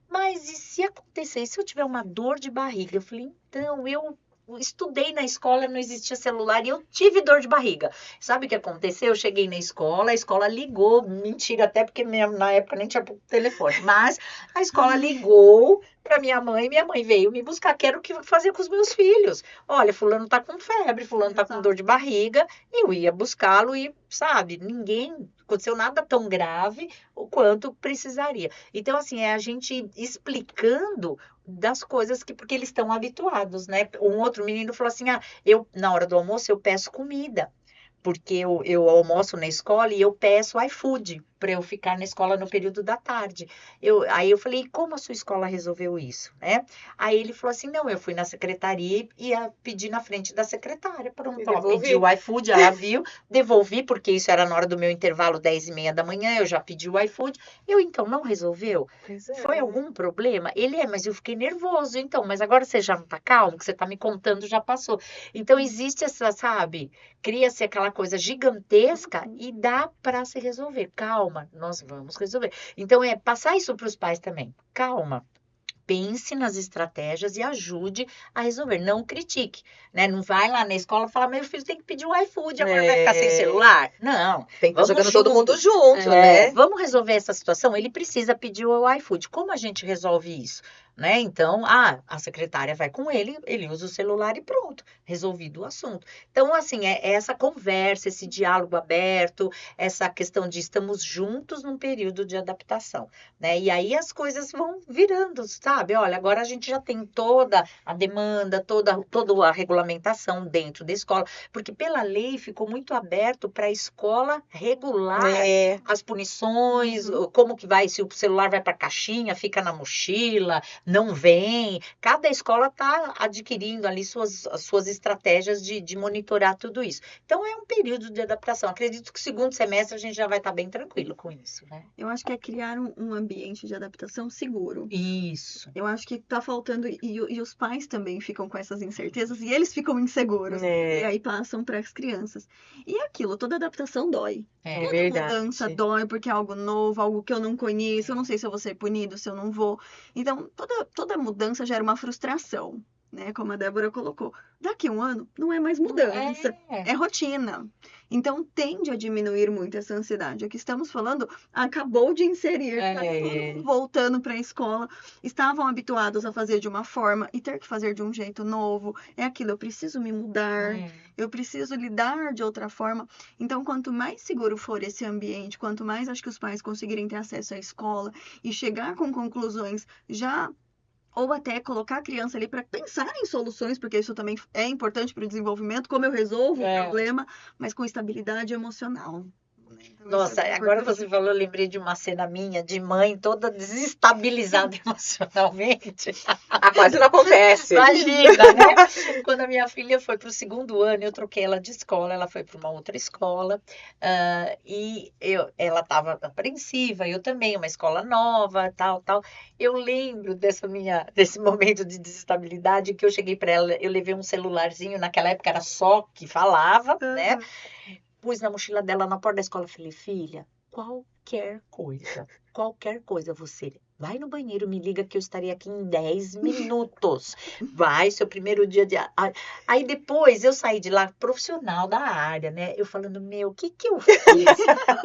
Mas e se acontecer, e se eu tiver uma dor de barriga? Eu falei, então, eu estudei na escola, não existia celular e eu tive dor de barriga. Sabe o que aconteceu? Eu cheguei na escola, a escola ligou, mentira, até porque na época nem tinha telefone, mas a escola ligou para minha mãe veio me buscar, quero o que fazer com os meus filhos. Olha, fulano tá com febre, fulano tá com dor de barriga, eu ia buscá-lo e, sabe, aconteceu nada tão grave o quanto precisaria. Então, assim, é a gente explicando das coisas porque eles estão habituados, né? Um outro menino falou assim, na hora do almoço eu peço comida, porque eu almoço na escola e eu peço iFood para eu ficar na escola no período da tarde. Aí eu falei, como a sua escola resolveu isso, né? Aí ele falou assim, não, eu fui na secretaria e ia pedir na frente da secretária. Pronto, ela pediu o iFood, ela viu, devolvi, porque isso era na hora do meu intervalo, 10h30 da manhã, eu já pedi o iFood. Então, não resolveu? Foi algum problema? Mas eu fiquei nervoso, então, mas agora você já não tá calmo, que você tá me contando, já passou. Então, existe essa, sabe, cria-se aquela coisa gigantesca e dá para se resolver. Calma, nós vamos resolver. Então, passar isso para os pais também. Calma. Pense nas estratégias e ajude a resolver. Não critique, né? Não vai lá na escola e fala, meu filho tem que pedir o iFood, agora vai ficar sem celular. Não. Tem que estar jogando todo mundo junto, né? Vamos resolver essa situação? Ele precisa pedir o iFood. Como a gente resolve isso? Né? Então, a secretária vai com ele usa o celular e pronto, resolvido o assunto. Então, assim, é essa conversa, esse diálogo aberto, essa questão de estamos juntos num período de adaptação, né? E aí as coisas vão virando, sabe? Olha, agora a gente já tem toda a demanda, toda a regulamentação dentro da escola, porque pela lei ficou muito aberto para a escola regular as punições, como que vai, se o celular vai para a caixinha, fica na mochila, não vem. Cada escola está adquirindo ali suas estratégias de monitorar tudo isso. Então, é um período de adaptação. Acredito que o 2º semestre a gente já vai estar bem tranquilo com isso, né? Eu acho que é criar um ambiente de adaptação seguro. Isso. Eu acho que está faltando, e os pais também ficam com essas incertezas, e eles ficam inseguros. E aí passam para as crianças. E aquilo, toda adaptação dói. É Toda verdade. mudança dói, porque é algo novo, algo que eu não conheço, eu não sei se eu vou ser punido, se eu não vou. Então, toda mudança gera uma frustração, né? Como a Débora colocou. Daqui a um ano, não é mais mudança, é rotina. Então, tende a diminuir muito essa ansiedade. O que estamos falando acabou de inserir, tá todo mundo voltando para a escola, estavam habituados a fazer de uma forma e ter que fazer de um jeito novo. É aquilo, eu preciso me mudar, eu preciso lidar de outra forma. Então, quanto mais seguro for esse ambiente, quanto mais acho que os pais conseguirem ter acesso à escola e chegar com conclusões já, ou até colocar a criança ali para pensar em soluções, porque isso também é importante para o desenvolvimento, como eu resolvo o problema, mas com estabilidade emocional. Então, nossa, agora você falou, eu lembrei de uma cena minha de mãe toda desestabilizada emocionalmente. Quase não acontece. Imagina, né? Quando a minha filha foi para o 2º ano, eu troquei ela de escola, ela foi para uma outra escola, e ela estava apreensiva, eu também, uma escola nova, tal. Eu lembro desse momento de desestabilidade que eu cheguei para ela, eu levei um celularzinho, naquela época era só que falava, né? Pus na mochila dela na porta da escola, falei, filha, qualquer coisa vai no banheiro, me liga que eu estaria aqui em 10 minutos. Vai, seu primeiro dia de... Aí depois eu saí de lá, profissional da área, né? Eu falando, o que eu fiz?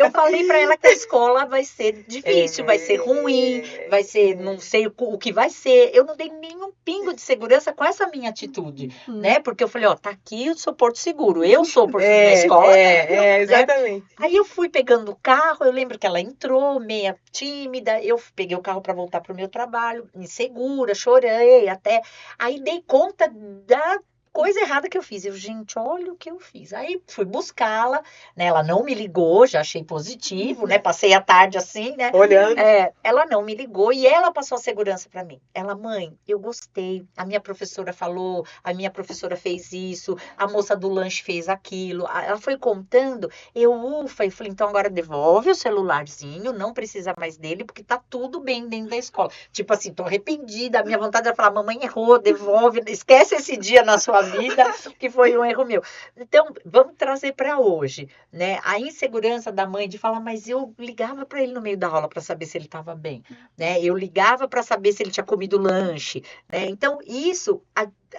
Eu falei para ela que a escola vai ser difícil, vai ser ruim, vai ser, não sei o que vai ser. Eu não dei nenhum pingo de segurança com essa minha atitude, né? Porque eu falei, tá aqui o seu porto seguro. Eu sou o porto seguro na escola. Exatamente. Né? Aí eu fui pegando o carro, eu lembro que ela entrou, meia tímida, eu peguei o carro para voltar para o meu trabalho, insegura, chorei até. Aí dei conta da coisa errada que eu fiz. Eu, gente, olha o que eu fiz. Aí fui buscá-la, né? Ela não me ligou, já achei positivo, né? Passei a tarde assim, né? Olhando. Ela não me ligou e ela passou a segurança para mim. Ela, mãe, eu gostei. A minha professora falou, a minha professora fez isso, a moça do lanche fez aquilo. Ela foi contando, ufa, e falei, então agora devolve o celularzinho, não precisa mais dele, porque tá tudo bem dentro da escola. Tipo assim, tô arrependida. A minha vontade era falar, mamãe errou, devolve, esquece esse dia na sua vida, que foi um erro meu. Então, vamos trazer para hoje, né? A insegurança da mãe de falar, mas eu ligava para ele no meio da aula para saber se ele estava bem, né? Eu ligava para saber se ele tinha comido lanche, né? Então, isso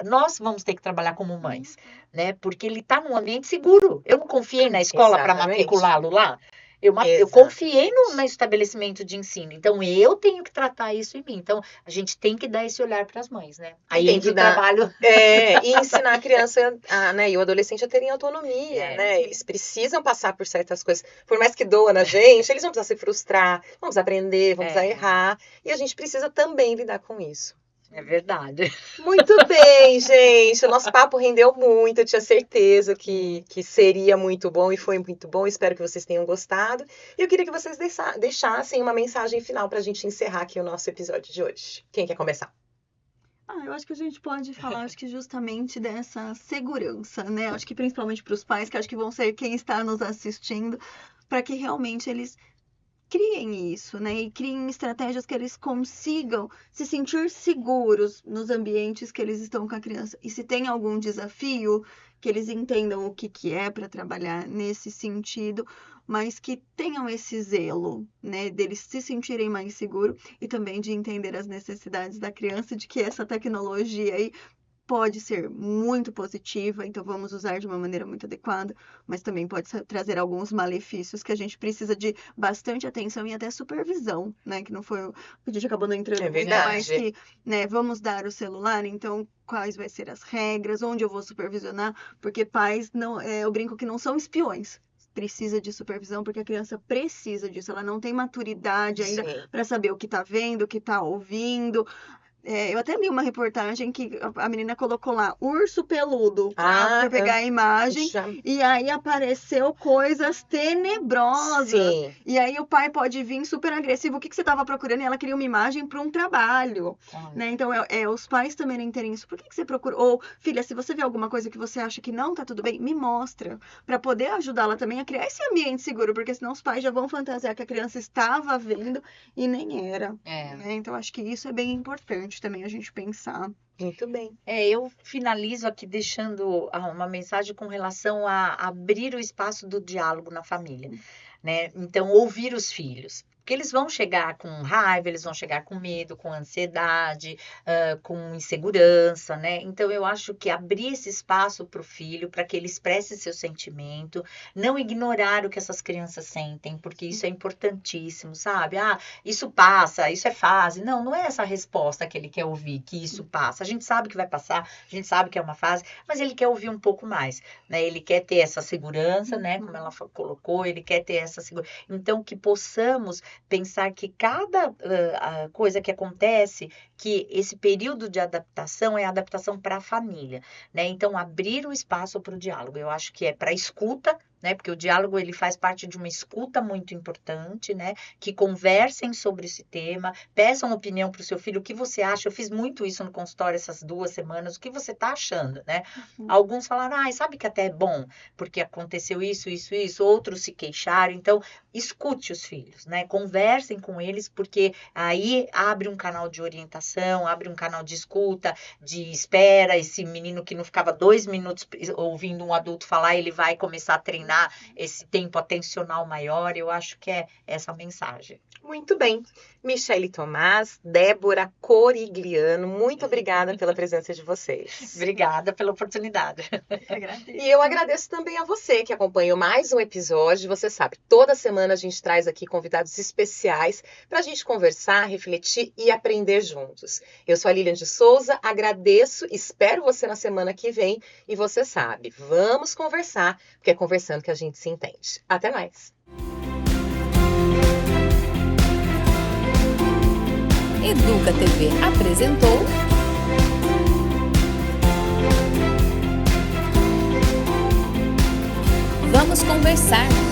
nós vamos ter que trabalhar como mães, né? Porque ele está num ambiente seguro. Eu não confiei na escola para matriculá-lo lá. Eu confiei no estabelecimento de ensino. Então, eu tenho que tratar isso em mim. Então, a gente tem que dar esse olhar para as mães, né? Aí entra o trabalho... e ensinar a criança né, e o adolescente a terem autonomia, né? Eles precisam passar por certas coisas. Por mais que doa na gente, eles vão precisar se frustrar, vamos aprender, vamos errar. E a gente precisa também lidar com isso. É verdade. Muito bem, gente. O nosso papo rendeu muito. Eu tinha certeza que seria muito bom e foi muito bom. Espero que vocês tenham gostado. E eu queria que vocês deixassem uma mensagem final para a gente encerrar aqui o nosso episódio de hoje. Quem quer começar? Eu acho que a gente pode falar, acho que justamente dessa segurança, né? Acho que principalmente para os pais, que acho que vão ser quem está nos assistindo, para que realmente eles criem isso, né? E criem estratégias que eles consigam se sentir seguros nos ambientes que eles estão com a criança. E se tem algum desafio, que eles entendam o que é para trabalhar nesse sentido, mas que tenham esse zelo, né? Deles se sentirem mais seguros e também de entender as necessidades da criança, de que essa tecnologia aí pode ser muito positiva, então vamos usar de uma maneira muito adequada, mas também pode trazer alguns malefícios que a gente precisa de bastante atenção e até supervisão, né? Que não foi o que a gente acabou não entrando, mas que, né, vamos dar o celular, então quais vai ser as regras, onde eu vou supervisionar, porque pais não, eu brinco que não são espiões. Precisa de supervisão, porque a criança precisa disso, ela não tem maturidade ainda para saber o que está vendo, o que está ouvindo. Eu até li uma reportagem que a menina colocou lá urso peludo para pegar a imagem e aí apareceu coisas tenebrosas. Sim. E aí o pai pode vir super agressivo. O que você estava procurando? E ela queria uma imagem para um trabalho. Né? Então, os pais também não terem isso. Por que você procura? Ou, filha, se você vê alguma coisa que você acha que não tá tudo bem, me mostra. Para poder ajudá-la também a criar esse ambiente seguro. Porque senão os pais já vão fantasiar que a criança estava vendo e nem era. Né? Então, acho que isso é bem importante também a gente pensar. Muito bem. Eu finalizo aqui deixando uma mensagem com relação a abrir o espaço do diálogo na família, né? Então, ouvir os filhos. Porque eles vão chegar com raiva, eles vão chegar com medo, com ansiedade, com insegurança, né? Então, eu acho que abrir esse espaço para o filho, para que ele expresse seu sentimento, não ignorar o que essas crianças sentem, porque isso é importantíssimo, sabe? Isso passa, isso é fase. Não, não é essa a resposta que ele quer ouvir, que isso passa. A gente sabe que vai passar, a gente sabe que é uma fase, mas ele quer ouvir um pouco mais, né? Ele quer ter essa segurança, né? Como ela colocou, ele quer ter essa segurança. Então, que possamos pensar que cada coisa que acontece, que esse período de adaptação é adaptação para a família, né? Então, abrir o espaço para o diálogo. Eu acho que é para escuta, né? Porque o diálogo ele faz parte de uma escuta muito importante, né? Que conversem sobre esse tema, peçam opinião para o seu filho, o que você acha? Eu fiz muito isso no consultório essas 2 semanas, o que você está achando, né? Alguns falaram, sabe que até é bom, porque aconteceu isso, outros se queixaram, então escute os filhos, né? Conversem com eles, porque aí abre um canal de orientação, abre um canal de escuta, de espera, esse menino que não ficava 2 minutos ouvindo um adulto falar, ele vai começar a treinar esse tempo atencional maior. Eu acho que é essa a mensagem. Muito bem. Michele Tomás, Débora Corigliano, muito obrigada pela presença de vocês. Obrigada pela oportunidade. Agradeço. E eu agradeço também a você que acompanhou mais um episódio. Você sabe, toda semana a gente traz aqui convidados especiais para a gente conversar, refletir e aprender juntos. Eu sou a Lilian de Souza, agradeço, espero você na semana que vem. E você sabe, vamos conversar, porque é conversando que a gente se entende. Até mais! Educa TV apresentou Vamos Conversar.